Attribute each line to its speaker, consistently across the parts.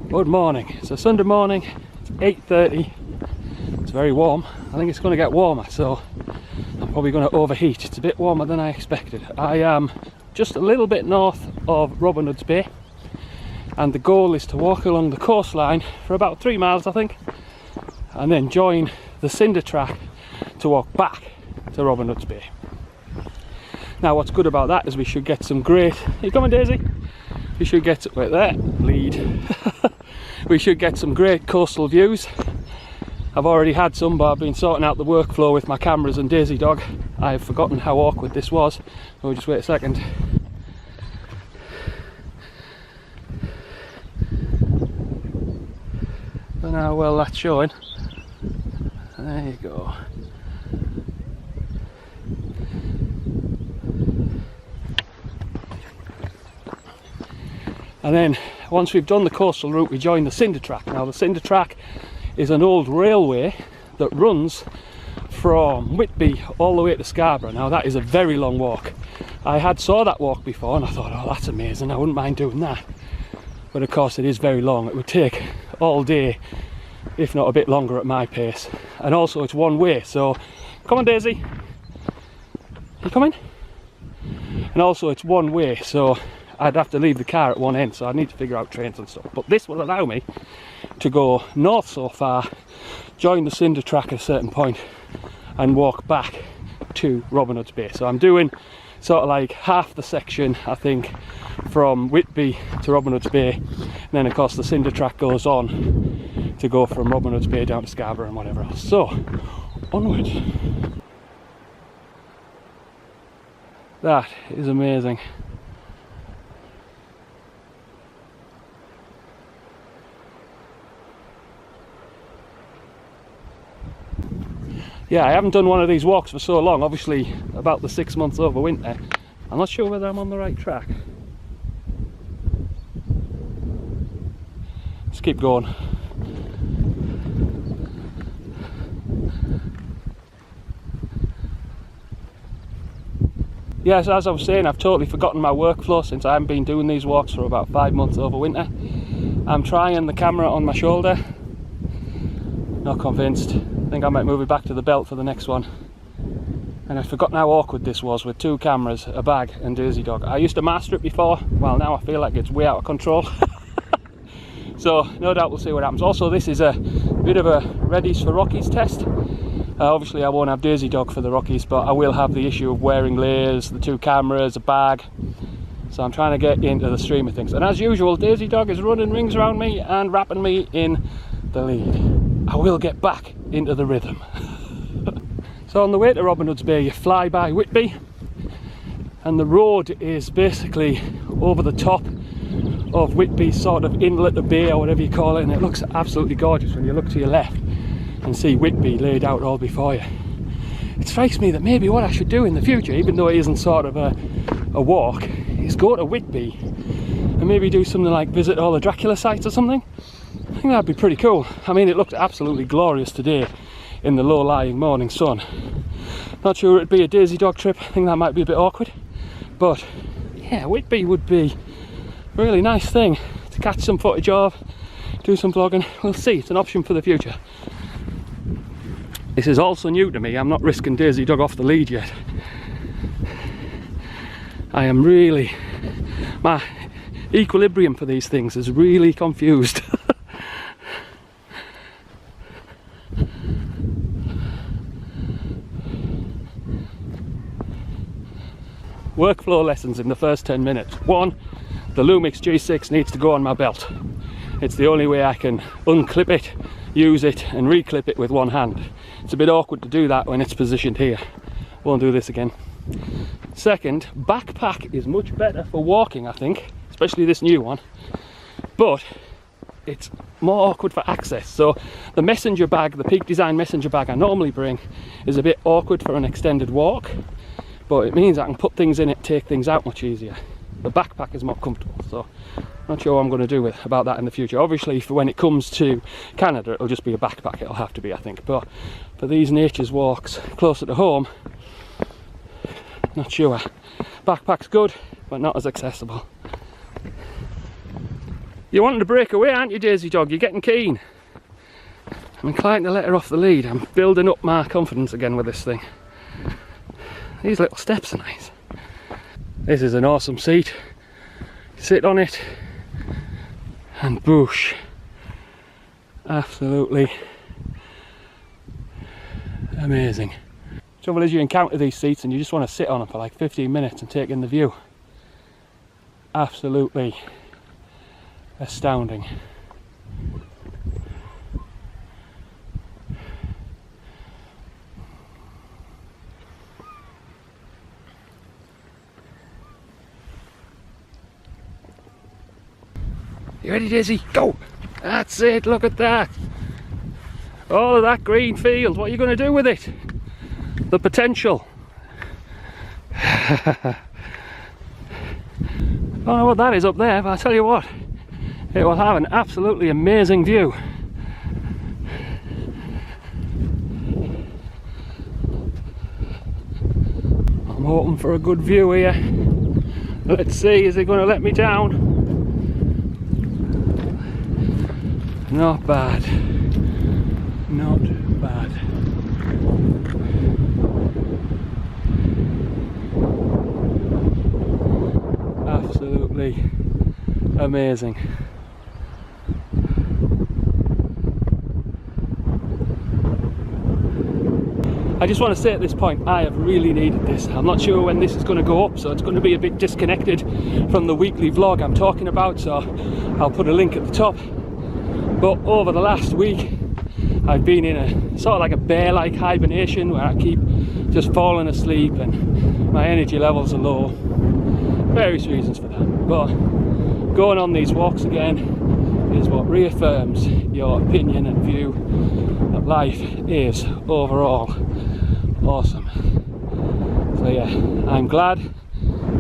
Speaker 1: Good morning. It's a Sunday morning. It's 8:30. It's very warm. I think it's going to get warmer, so I'm probably going to overheat. It's a bit warmer than I expected. I am just a little bit north of Robin Hood's Bay, and the goal is to walk along the coastline for about 3 miles, I think, and then join the Cinder track to walk back to Robin Hood's Bay. Now, what's good about that is we should get some great... Are you coming, Daisy? We should get... Wait there, lead. We should get some great coastal views. I've already had some, but I've been sorting out the workflow with my cameras and Daisy Dog. I've forgotten how awkward this was. Oh, just wait a second. Don't know how well that's showing. There you go. And then once we've done the coastal route, we join the Cinder track. Now, the Cinder track is an old railway that runs from Whitby all the way to Scaborough. Now, that is a very long walk. I had saw that walk before and I thought, oh, that's amazing, I wouldn't mind doing that. But of course it is very long. It would take all day, if not a bit longer at my pace. And also it's one way, so come on, Daisy. You coming? And also it's one way, so I'd have to leave the car at one end, so I need to figure out trains and stuff. But this will allow me to go north so far, join the Cinder track at a certain point, and walk back to Robin Hood's Bay. So I'm doing sort of like half the section, I think, from Whitby to Robin Hood's Bay, and then of course the Cinder track goes on to go from Robin Hood's Bay down to Scaborough and whatever else. So, onwards. That is amazing. Yeah, I haven't done one of these walks for so long, obviously about the 6 months over winter. I'm not sure whether I'm on the right track. Let's keep going. Yes, as I was saying, I've totally forgotten my workflow since I haven't been doing these walks for about 5 months over winter. I'm trying the camera on my shoulder. Not convinced. I think I might move it back to the belt for the next one. And I've forgotten how awkward this was with 2 cameras, a bag and Daisy Dog. I used to master it before, well now I feel like it's way out of control. So no doubt we'll see what happens. Also, this is a bit of a Readies for Rockies test. Obviously I won't have Daisy Dog for the Rockies, but I will have the issue of wearing layers, the 2 cameras, a bag. So I'm trying to get into the stream of things. And as usual, Daisy Dog is running rings around me and wrapping me in the lead. I will get back into the rhythm. So on the way to Robin Hood's Bay, you fly by Whitby, and the road is basically over the top of Whitby's sort of inlet, the bay or whatever you call it, and it looks absolutely gorgeous when you look to your left and see Whitby laid out all before you. It strikes me that maybe what I should do in the future, even though it isn't sort of a walk, is go to Whitby and maybe do something like visit all the Dracula sites or something. I think that'd be pretty cool. I mean, it looked absolutely glorious today in the low-lying morning sun. Not sure it'd be a Daisy Dog trip. I think that might be a bit awkward. But yeah, Whitby would be a really nice thing to catch some footage of, do some vlogging. We'll see. It's an option for the future. This is also new to me. I'm not risking Daisy Dog off the lead yet. I am really... My equilibrium for these things is really confused. Workflow lessons in the first 10 minutes. 1, the Lumix G6 needs to go on my belt. It's the only way I can unclip it, use it and reclip it with one hand. It's a bit awkward to do that when it's positioned here. Won't do this again. Second, backpack is much better for walking, I think, especially this new one, but it's more awkward for access. So the messenger bag, the Peak Design messenger bag I normally bring, is a bit awkward for an extended walk, but it means I can put things in it, take things out much easier. The backpack is more comfortable, so not sure what I'm going to do about that in the future. Obviously, for when it comes to Canada, it'll just be a backpack, it'll have to be, I think. But for these nature's walks closer to home, not sure. Backpack's good, but not as accessible. You're wanting to break away, aren't you, Daisy Dog? You're getting keen. I'm inclined to let her off the lead. I'm building up my confidence again with this thing. These little steps are nice. This is an awesome seat. Sit on it and boosh. Absolutely amazing. Trouble is, you encounter these seats and you just want to sit on them for like 15 minutes and take in the view. Absolutely astounding. You ready, Daisy? Go! That's it, look at that! All of that green field, what are you going to do with it? The potential. I don't know what that is up there, but I'll tell you what, it will have an absolutely amazing view. I'm hoping for a good view here. Let's see, is it going to let me down? Not bad. Not bad. Absolutely amazing. I just want to say at this point, I have really needed this. I'm not sure when this is going to go up, so it's going to be a bit disconnected from the weekly vlog I'm talking about, so I'll put a link at the top. But over the last week, I've been in a sort of like a bear-like hibernation where I keep just falling asleep and my energy levels are low. Various reasons for that. But going on these walks again is what reaffirms your opinion and view that life is overall awesome. So yeah, I'm glad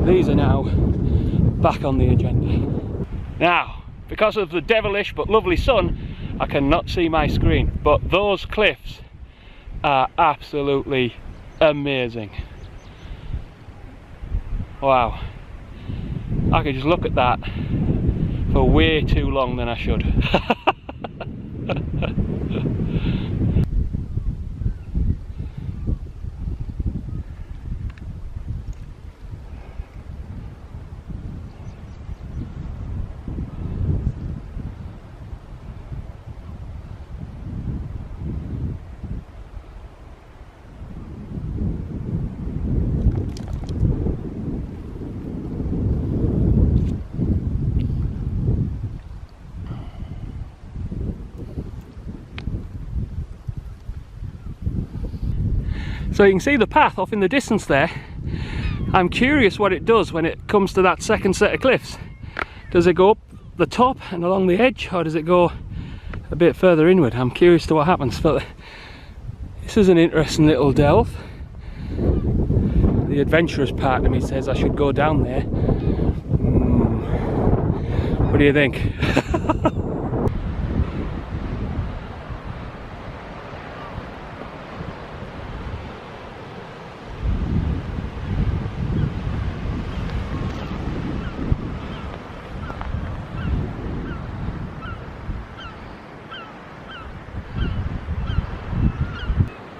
Speaker 1: these are now back on the agenda. Now, because of the devilish but lovely sun, I cannot see my screen, but those cliffs are absolutely amazing. Wow. I could just look at that for way too long than I should. So you can see the path off in the distance there. I'm curious what it does when it comes to that second set of cliffs. Does it go up the top and along the edge, or does it go a bit further inward? I'm curious to what happens, but this is an interesting little delve. The adventurous part of me says I should go down there. What do you think?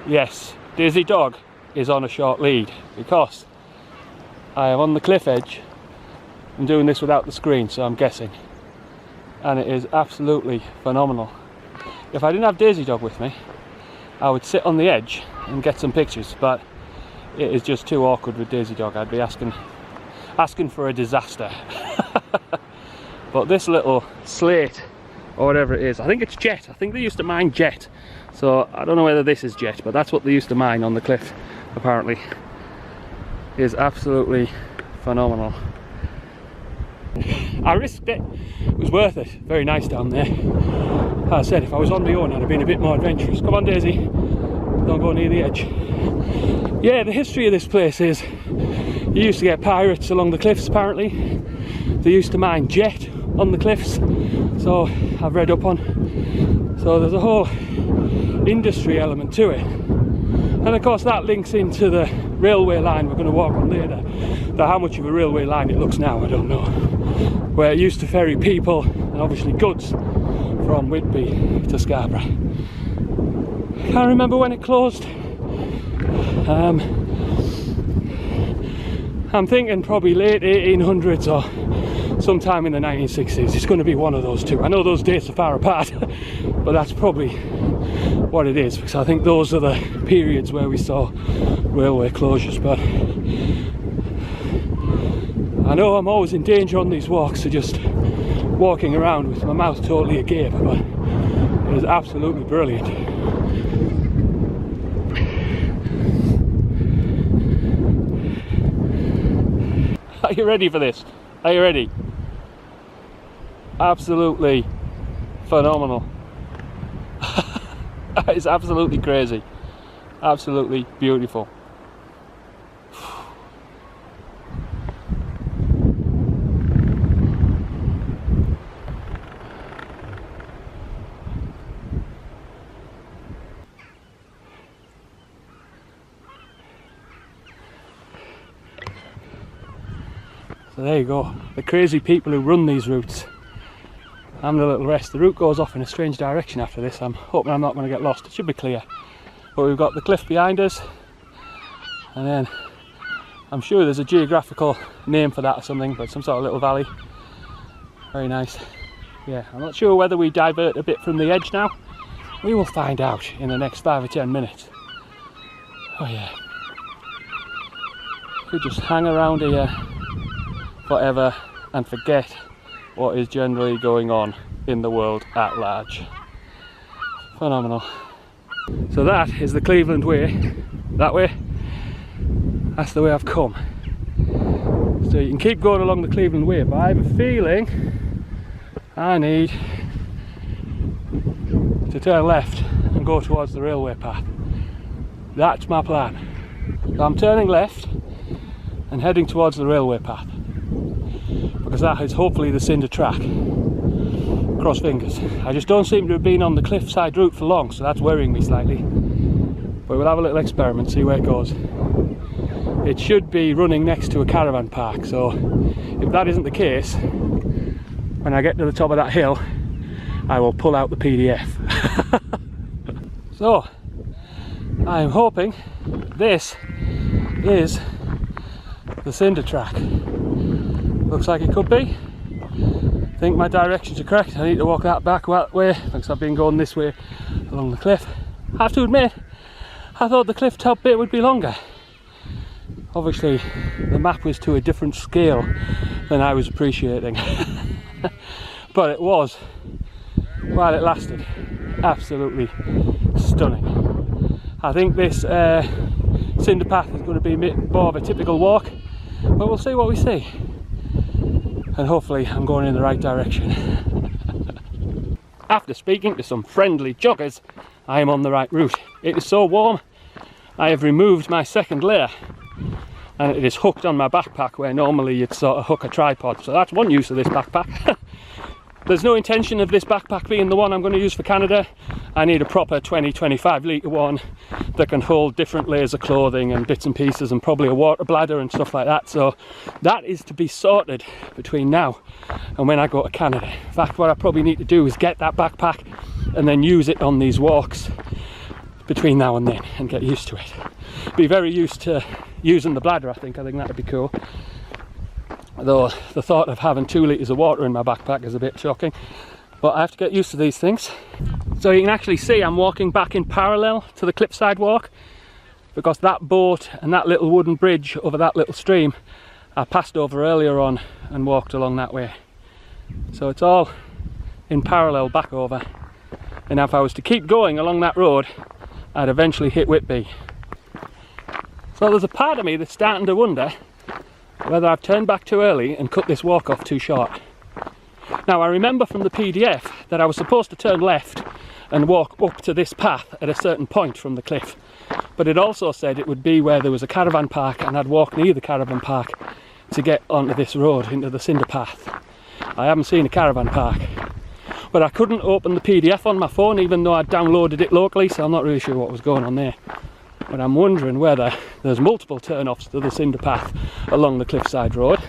Speaker 1: Yes, Daisy Dog is on a short lead because I am on the cliff edge. I'm doing this without the screen, so I'm guessing, and it is absolutely phenomenal. If I didn't have Daisy Dog with me, I would sit on the edge and get some pictures, but it is just too awkward with Daisy Dog. I'd be asking for a disaster. But this little slate, or whatever it is, I think it's jet. I think they used to mine jet. So I don't know whether this is jet, but that's what they used to mine on the cliff, apparently. It is absolutely phenomenal. I risked it. It was worth it. Very nice down there. As I said, if I was on my own, I'd have been a bit more adventurous. Come on, Daisy. Don't go near the edge. Yeah, the history of this place is you used to get pirates along the cliffs, apparently. They used to mine jet on the cliffs. So I've read up on. So there's a whole industry element to it, and of course that links into the railway line we're going to walk on later. How much of a railway line it looks now, I don't know, where it used to ferry people and obviously goods from Whitby to Scarborough. Can't remember when it closed. I'm thinking probably late 1800s or sometime in the 1960s. It's going to be one of those two. I know those dates are far apart, but that's probably what it is, because I think those are the periods where we saw railway closures. But I know I'm always in danger on these walks of just walking around with my mouth totally agape, but it is absolutely brilliant. Are you ready for this? Are you ready? Absolutely phenomenal. It's absolutely crazy. Absolutely beautiful. So there you go, the crazy people who run these routes. I'm the little rest. The route goes off in a strange direction after this. I'm hoping I'm not going to get lost. It should be clear. But we've got the cliff behind us, and then I'm sure there's a geographical name for that or something, but some sort of little valley. Very nice. Yeah, I'm not sure whether we divert a bit from the edge now. We will find out in the next 5 or 10 minutes. Oh yeah. Could just hang around here forever and forget what is generally going on in the world at large. Phenomenal. So that is the Cleveland way. That way. That's the way I've come. So you can keep going along the Cleveland way, but I have a feeling I need to turn left and go towards the railway path. That's my plan. So I'm turning left and heading towards the railway path, because that is hopefully the Cinder track. Cross fingers. I just don't seem to have been on the cliffside route for long, so that's worrying me slightly. But we'll have a little experiment, see where it goes. It should be running next to a caravan park, so if that isn't the case, when I get to the top of that hill, I will pull out the PDF. So, I'm hoping this is the Cinder track. Looks like it could be. I think my directions are correct. I need to walk that back that way because I've been going this way along the cliff. I have to admit, I thought the cliff top bit would be longer. Obviously the map was to a different scale than I was appreciating. But it was, while it lasted, absolutely stunning. I think this Cinder Path is going to be a bit more of a typical walk, but we'll see what we see. And hopefully I'm going in the right direction. After speaking to some friendly joggers, I am on the right route. It is so warm, I have removed my second layer, and it is hooked on my backpack where normally you'd sort of hook a tripod. So that's one use of this backpack. There's no intention of this backpack being the one I'm going to use for Canada. I need a proper 20-25 litre one that can hold different layers of clothing and bits and pieces, and probably a water bladder and stuff like that. So that is to be sorted between now and when I go to Canada. In fact, what I probably need to do is get that backpack and then use it on these walks between now and then and get used to it. Be very used to using the bladder, I think that'd be cool. Though the thought of having 2 litres of water in my backpack is a bit shocking, but I have to get used to these things. So you can actually see I'm walking back in parallel to the cliffside walk, because that boat and that little wooden bridge over that little stream I passed over earlier on and walked along that way. So it's all in parallel back over, and if I was to keep going along that road, I'd eventually hit Whitby. So there's a part of me that's starting to wonder whether I've turned back too early and cut this walk off too short. Now, I remember from the PDF that I was supposed to turn left and walk up to this path at a certain point from the cliff, but it also said it would be where there was a caravan park, and I'd walk near the caravan park to get onto this road into the Cinder Path. I haven't seen a caravan park, but I couldn't open the PDF on my phone even though I'd downloaded it locally, so I'm not really sure what was going on there. But I'm wondering whether there's multiple turn-offs to the Cinder Path along the cliffside road,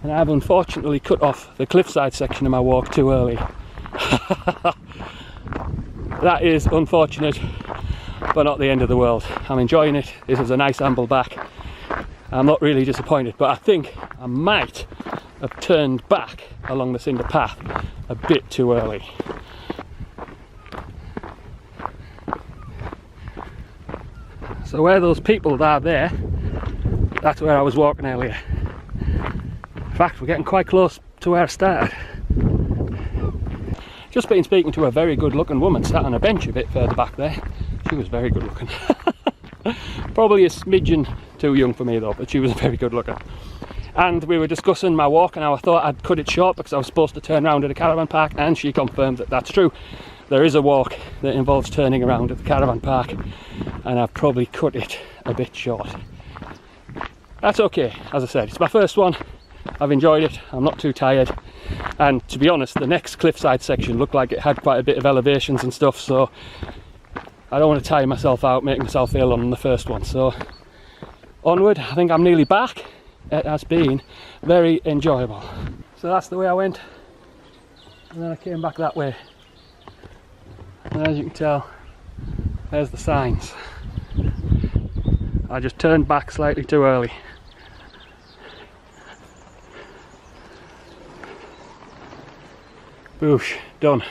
Speaker 1: and I've unfortunately cut off the cliffside section of my walk too early. That is unfortunate, but not the end of the world. I'm enjoying it. This is a nice amble back. I'm not really disappointed, but I think I might have turned back along the Cinder Path a bit too early. So where those people are there, that's where I was walking earlier. In fact, we're getting quite close to where I started. Just been speaking to a very good looking woman sat on a bench a bit further back there. She was very good looking. Probably a smidgen too young for me though, but she was very good looking. And we were discussing my walk and how I thought I'd cut it short because I was supposed to turn around at the caravan park, and she confirmed that that's true. There is a walk that involves turning around at the caravan park, and I've probably cut it a bit short. That's okay, as I said, it's my first one. I've enjoyed it, I'm not too tired, and to be honest, the next cliffside section looked like it had quite a bit of elevations and stuff, so I don't want to tire myself out, make myself ill on the first one. So onward, I think I'm nearly back. It has been very enjoyable. So that's the way I went, and then I came back that way, and as you can tell, there's the signs. I just turned back slightly too early. Boosh, done.